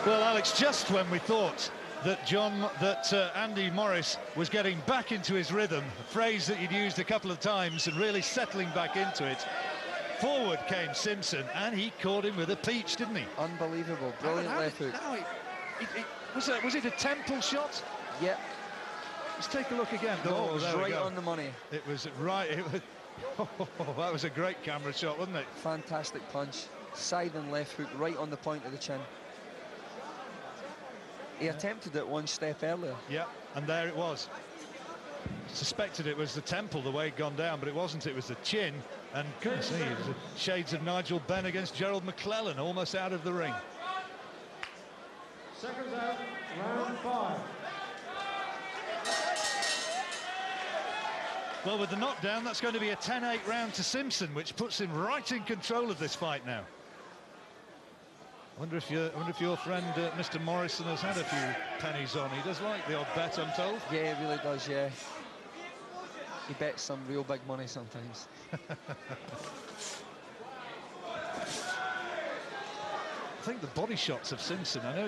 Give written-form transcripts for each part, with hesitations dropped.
Well, Alex, just when we thought that Andy Morris was getting back into his rhythm, a phrase that he'd used a couple of times, and really settling back into it, forward came Simps0n, and he caught him with a peach, didn't he? Unbelievable, brilliant left hook. Was it a temple shot? Yep. Let's take a look again. No, it was right on the money. It was right. That was a great camera shot, wasn't it? Fantastic punch. Side and left hook right on the point of the chin. He attempted it one step earlier. Yeah, and there it was. Suspected it was the temple, the way it'd gone down, but it wasn't. It was the chin. And goodness me, it was the shades of Nigel Benn against Gerald McClellan, almost out of the ring. Seconds out, round 5. Well, with the knockdown, that's going to be a 10-8 round to Simps0n, which puts him right in control of this fight now. I wonder if your friend Mr. Morrison has had a few pennies on. He does like the odd bet, I'm told. Yeah, he really does, yeah. He bets some real big money sometimes. I think the body shots of Simps0n, I know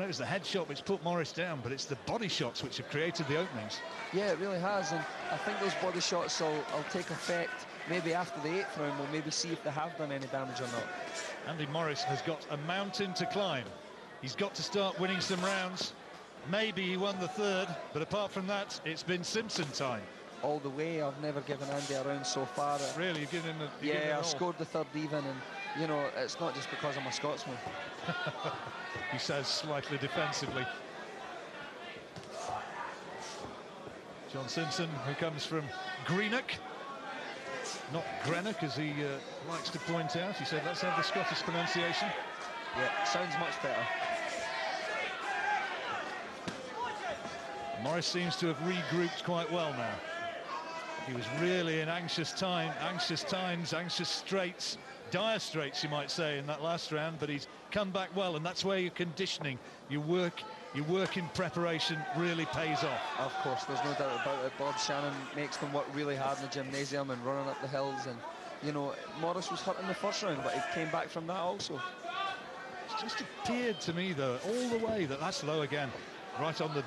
it's the head shot which put Morris down, but it's the body shots which have created the openings. Yeah, it really has, and I think those body shots will take effect maybe after the 8th round. We'll maybe see if they have done any damage or not. Andy Morris has got a mountain to climb. He's got to start winning some rounds. Maybe he won the 3rd, but apart from that, it's been Simps0n time. All the way, I've never given Andy a round so far. Really, you've given him a... Yeah, I scored the 3rd even, and, you know, it's not just because I'm a Scotsman. He says slightly defensively. John Simps0n, who comes from Greenock. Not Greenock, as he likes to point out. He said, let's have the Scottish pronunciation. Yeah, sounds much better. Morris seems to have regrouped quite well now. He was really in anxious straits, dire straits, you might say, in that last round, but he's come back well, and that's where your conditioning, your work in preparation really pays off. Of course, there's no doubt about it. Bob Shannon makes them work really hard in the gymnasium and running up the hills, and, you know, Morris was hurt in the 1st round, but he came back from that also. It's just appeared to me, though, all the way, that's low again. Right on the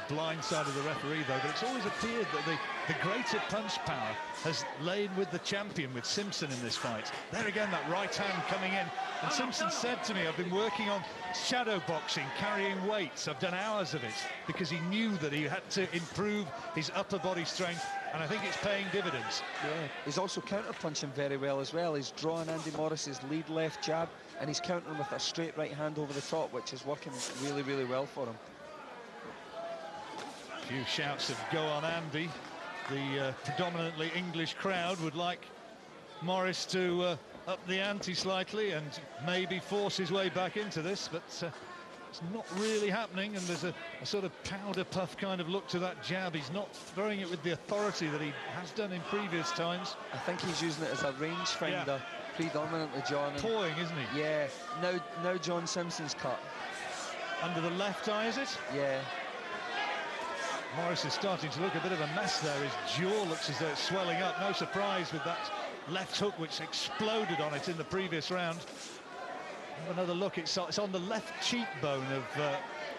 blind side of the referee, though, but it's always appeared that the greater punch power has lain with the champion, with Simps0n in this fight. There again, that right hand coming in, and Simps0n said to me, I've been working on shadow boxing, carrying weights. I've done hours of it, because he knew that he had to improve his upper body strength, and I think it's paying dividends. Yeah, he's also counter-punching very well as well. He's drawing Andy Morris's lead left jab, and he's countering with a straight right hand over the top, which is working really, really well for him. A few shouts of go on Andy. The predominantly English crowd would like Morris to up the ante slightly and maybe force his way back into this, but it's not really happening, and there's a sort of powder puff kind of look to that jab. He's not throwing it with the authority that he has done in previous times. I think he's using it as a rangefinder, predominantly, John. Pawing, isn't he? Yeah, now John Simps0n's cut. Under the left eye, is it? Yeah. Morris is starting to look a bit of a mess there. His jaw looks as though it's swelling up. No surprise with that left hook, which exploded on it in the previous round. Have another look. It's on the left cheekbone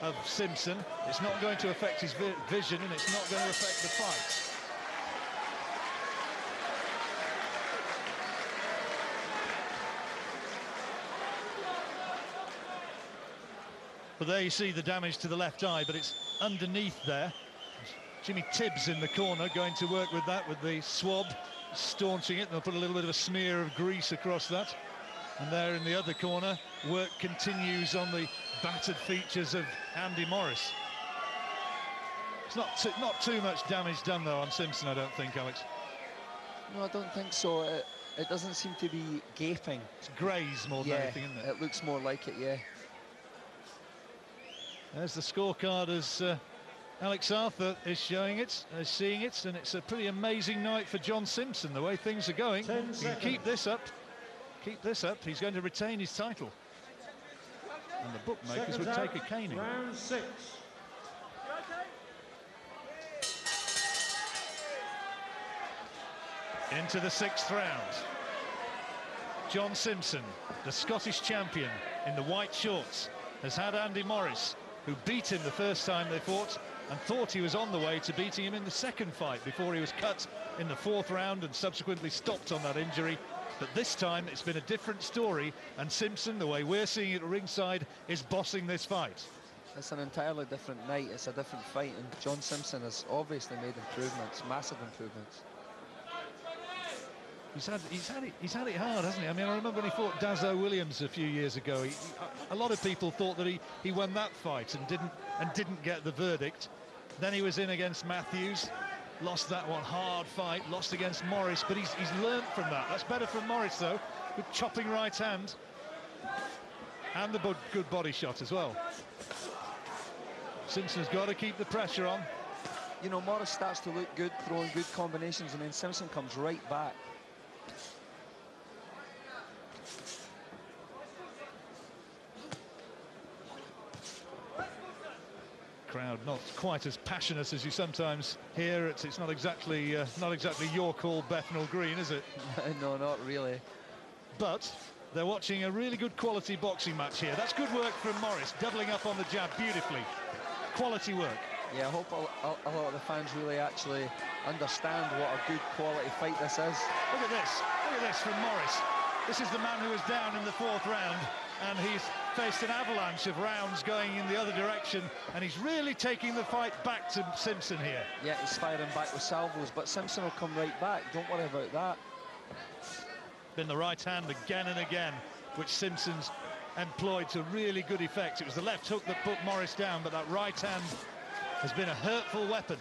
of Simps0n. It's not going to affect his vision, and it's not going to affect the fight. But there you see the damage to the left eye, but it's underneath there. Jimmy Tibbs in the corner going to work with that, with the swab, staunching it. They'll put a little bit of a smear of grease across that. And there in the other corner, work continues on the battered features of Andy Morris. It's not too much damage done, though, on Simps0n, I don't think, Alex. No, I don't think so. It doesn't seem to be gaping. It's graze more than anything, isn't it? It looks more like it, yeah. There's the scorecard as Alex Arthur is showing it, seeing it, and it's a pretty amazing night for John Simps0n, the way things are going. He can keep this up, he's going to retain his title. And the bookmakers would take a caning. Round 6. Into the 6th round. John Simps0n, the Scottish champion in the white shorts, has had Andy Morris, who beat him the first time they fought and thought he was on the way to beating him in the second fight before he was cut in the 4th round and subsequently stopped on that injury. But this time it's been a different story, and Simps0n, the way we're seeing it at ringside, is bossing this fight. It's an entirely different night, it's a different fight, and John Simps0n has obviously made improvements, massive improvements. He's had it hard, hasn't he? I mean, I remember when he fought Dazzo Williams a few years ago. A lot of people thought that he won that fight and didn't get the verdict. Then he was in against Matthews, lost that one, hard fight, lost against Morris, but he's learned from that. That's better from Morris, though, with chopping right hand and the good body shot as well. Simps0n's got to keep the pressure on. You know, Morris starts to look good, throwing good combinations, and then Simps0n comes right back. Crowd not quite as passionate as you sometimes hear. It's not exactly your call, Bethnal Green, is it? No, not really. But they're watching a really good quality boxing match here. That's good work from Morris, doubling up on the jab beautifully. Quality work. Yeah, I hope a lot of the fans really actually understand what a good quality fight this is. Look at this from Morris. This is the man who was down in the 4th round, and he's faced an avalanche of rounds going in the other direction, and he's really taking the fight back to Simps0n here. Yeah, he's firing back with salvos, but Simps0n will come right back. Don't worry about that. Been the right hand again and again, which Simps0n's employed to really good effect. It was the left hook that put Morris down, but that right hand has been a hurtful weapon.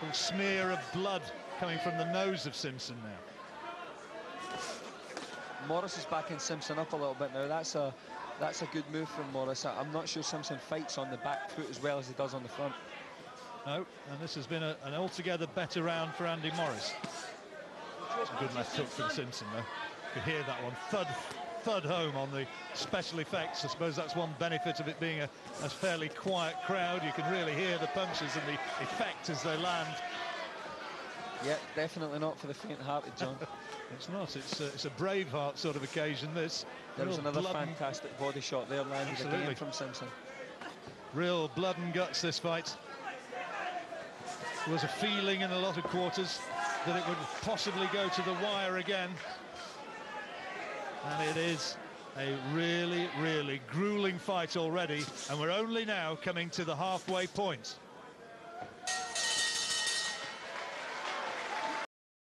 A little smear of blood coming from the nose of Simps0n now. Morris is backing Simps0n up a little bit now. That's a good move from Morris. I'm not sure Simps0n fights on the back foot as well as he does on the front. No, and this has been an altogether better round for Andy Morris. It's a good left hook from Simps0n though. You could hear that one thud home on the special effects. I suppose that's one benefit of it being a fairly quiet crowd. You can really hear the punches and the effect as they land. Yeah, definitely not for the faint-hearted, John. It's not. It's a Braveheart sort of occasion, this. There was another fantastic body shot there landed again from Simps0n. Real blood and guts, this fight. There was a feeling in a lot of quarters that it would possibly go to the wire again. And it is a really, really grueling fight already, and we're only now coming to the halfway point.